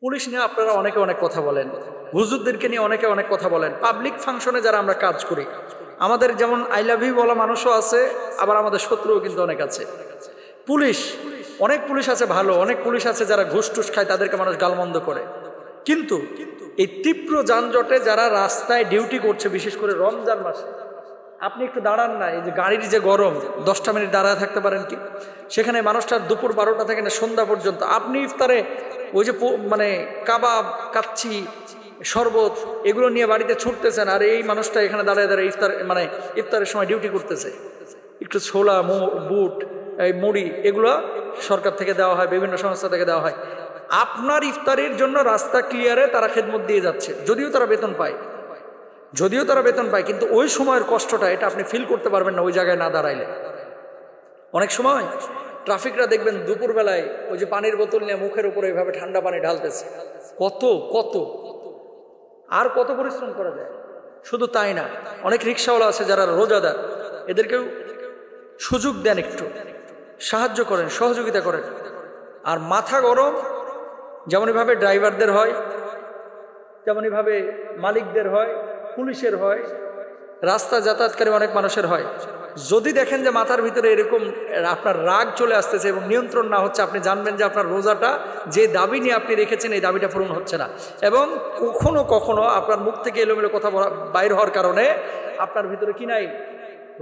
Police নিয়ে আপনারা অনেকে অনেক কথা বলেন, হুজুরদেরকে নিয়ে অনেকে অনেক কথা বলেন। পাবলিক ফাংশনে যারা আমরা কাজ করি, আমাদের যেমন আই লাভ ইউ বলা মানুষও আছে, আবার আমাদের শত্রুও কিন্তু অনেক আছে। পুলিশ, অনেক পুলিশ আছে ভালো, অনেক পুলিশ আছে যারা ঘুষ টুস খায়, তাদেরকে মানুষ গালমন্দ করে। কিন্তু এই তীব্র যানজটে যারা রাস্তায় ডিউটি করছে, বিশেষ করে রমজান মাসে, আপনি একটু দাঁড়ান না, এই যে গাড়ির যে গরম, 10টা মিনিট দাঁড়ায় থাকতে পারেন কি? সেখানে মানুষটার দুপুর 12টা থেকে সন্ধ্যা পর্যন্ত, আপনি ইফতারে ওই যে মানে কাবাব, কাচ্চি, শরবত এগুলো নিয়ে বাড়িতে ছুটতেছেন, আর এই মানুষটা এখানে দাঁড়িয়ে দাঁড়িয়ে ইফতারের সময় ডিউটি করতেছে। একটু ছোলা, বুট, এই মুড়ি এগুলো সরকার থেকে দেওয়া হয়, বিভিন্ন সংস্থা থেকে দেওয়া হয়। আপনার ইফতারের জন্য রাস্তা ক্লিয়ারে তারা খেদমত দিয়ে যাচ্ছে, যদিও তারা বেতন পায়, কিন্তু ওই সময়ের কষ্টটা এটা আপনি ফিল করতে পারবেন না ওই জায়গায় না দাঁড়াইলে। অনেক সময় ট্রাফিকরা দেখবেন দুপুরবেলায় ওই যে পানির বোতল নিয়ে মুখের উপরে এইভাবে ঠান্ডা পানি ঢালতেছে। কত পরিশ্রম করা যায়। শুধু তাই না, অনেক রিক্সাওয়ালা আছে যারা রোজাদার, এদেরকেও সুযোগ দেন, একটু সাহায্য করেন, সহযোগিতা করেন। আর মাথা গরম যেমনইভাবে ড্রাইভারদের হয়, যেমনইভাবে মালিকদের হয়, পুলিশের হয়, রাস্তা যাতায়াতকারী অনেক মানুষের হয়। যদি দেখেন যে মাথার ভিতরে এরকম আপনার রাগ চলে আসতেছে এবং নিয়ন্ত্রণ না হচ্ছে, আপনি জানবেন যে আপনার রোজাটা যে দাবি নিয়ে আপনি রেখেছেন এই দাবিটা পূরণ হচ্ছে না। এবং কখনো আপনার মুখ থেকে এলোমেলো কথা বাইর হওয়ার কারণে আপনার ভিতরে কি নাই,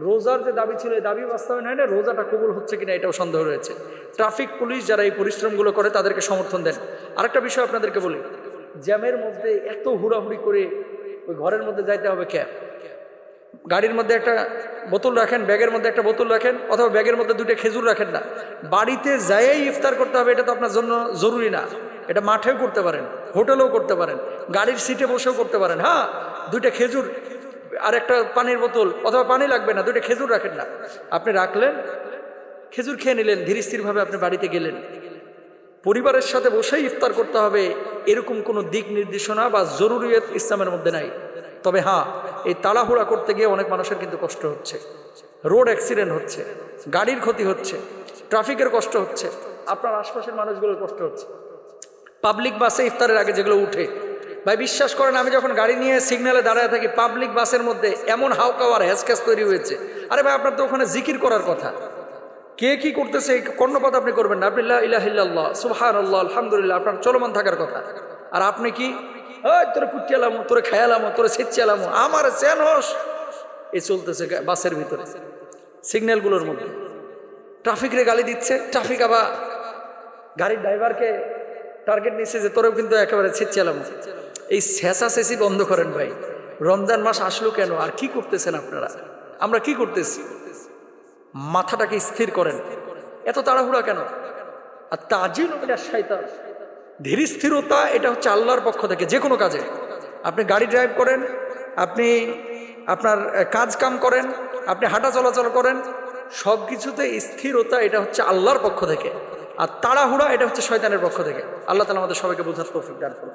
রোজার যে দাবি ছিল এই দাবি বাস্তবায়ন হয় না, রোজাটা কবুল হচ্ছে কিনা এটাও সন্দেহ রয়েছে। ট্রাফিক পুলিশ যারা এই পরিশ্রমগুলো করে তাদেরকে সমর্থন দেন। আরেকটা বিষয় আপনাদেরকে বলি, জ্যামের মধ্যে এত হুড়াহুড়ি করে ওই ঘরের মধ্যে যাইতে হবে ক্যাব, গাড়ির মধ্যে একটা বোতল রাখেন, ব্যাগের মধ্যে একটা বোতল রাখেন, অথবা ব্যাগের মধ্যে 2টা খেজুর রাখেন না। বাড়িতে যাইয়াই ইফতার করতে হবে এটা তো আপনার জন্য জরুরি না। এটা মাঠেও করতে পারেন, হোটেলেও করতে পারেন, গাড়ির সিটে বসেও করতে পারেন। হ্যাঁ, 2টা খেজুর আর একটা পানির বোতল, অথবা পানি লাগবে না, 2টা খেজুর রাখেন না, আপনি রাখলেন, খেজুর খেয়ে নিলেন, ধীর স্থিরভাবে আপনি বাড়িতে গেলেন। পরিবারের সাথে বসেই ইফতার করতে হবে এরকম কোনো দিক নির্দেশনা বা জরুরিয়ত ইসলামের মধ্যে নাই। তবে হ্যাঁ, এই তাড়াহুড়া করতে গিয়ে অনেক মানুষের কিন্তু কষ্ট হচ্ছে, রোড অ্যাক্সিডেন্ট হচ্ছে, গাড়ির ক্ষতি হচ্ছে, ট্রাফিকের কষ্ট হচ্ছে, আপনার আশপাশের মানুষগুলোর কষ্ট হচ্ছে। পাবলিক বাসে ইফতারের আগে যেগুলো উঠে, ভাই বিশ্বাস করেন, আমি যখন গাড়ি নিয়ে সিগন্যালে দাঁড়ায় থাকি, পাবলিক বাসের মধ্যে এমন হাওকাওয়ার হ্যাসক্যাস তৈরি হয়েছে। আরে ভাই, আপনার তো ওখানে জিকির করার কথা, কে কি করতেছে এই কর্ণপাত আপনি করবেন না, আপনি লা ইলাহা ইল্লাল্লাহ, সুবহানাল্লাহ, আলহামদুলিল্লাহ আপনার চলমান থাকার কথা। আর আপনি কি তোরে কুটিয়ালামো, তোরে খায়ালামো, তোরে ছেচ্চালামো, আমার চেন হোস, এই চলতেছে বাসের ভিতরে, সিগন্যালগুলোর মধ্যে। ট্রাফিকরে গালি দিচ্ছে, ট্রাফিক আবার গাড়ির ড্রাইভারকে টার্গেট নিচ্ছে যে তোরেও কিন্তু একেবারে ছেচ্চালামো। এই ছেঁচাছেঁচি বন্ধ করেন ভাই। রমজান মাস আসলো কেন, আর কি করতেছেন আপনারা, আমরা কি করতেছি? মাথাটাকে স্থির করেন, এত তাড়াহুড়া কেন? আর তাজিল শয়তান, ধীর স্থিরতা এটা হচ্ছে আল্লাহর পক্ষ থেকে। যে কোনো কাজে আপনি গাড়ি ড্রাইভ করেন, আপনি আপনার কাজ কাম করেন, আপনি হাঁটা চলাচল করেন, সব কিছুতে স্থিরতা এটা হচ্ছে আল্লাহর পক্ষ থেকে, আর তাড়াহুড়া এটা হচ্ছে শয়তানের পক্ষ থেকে। আল্লাহ তাআলা আমাদের সবাইকে বোঝার তৌফিক দান করুন।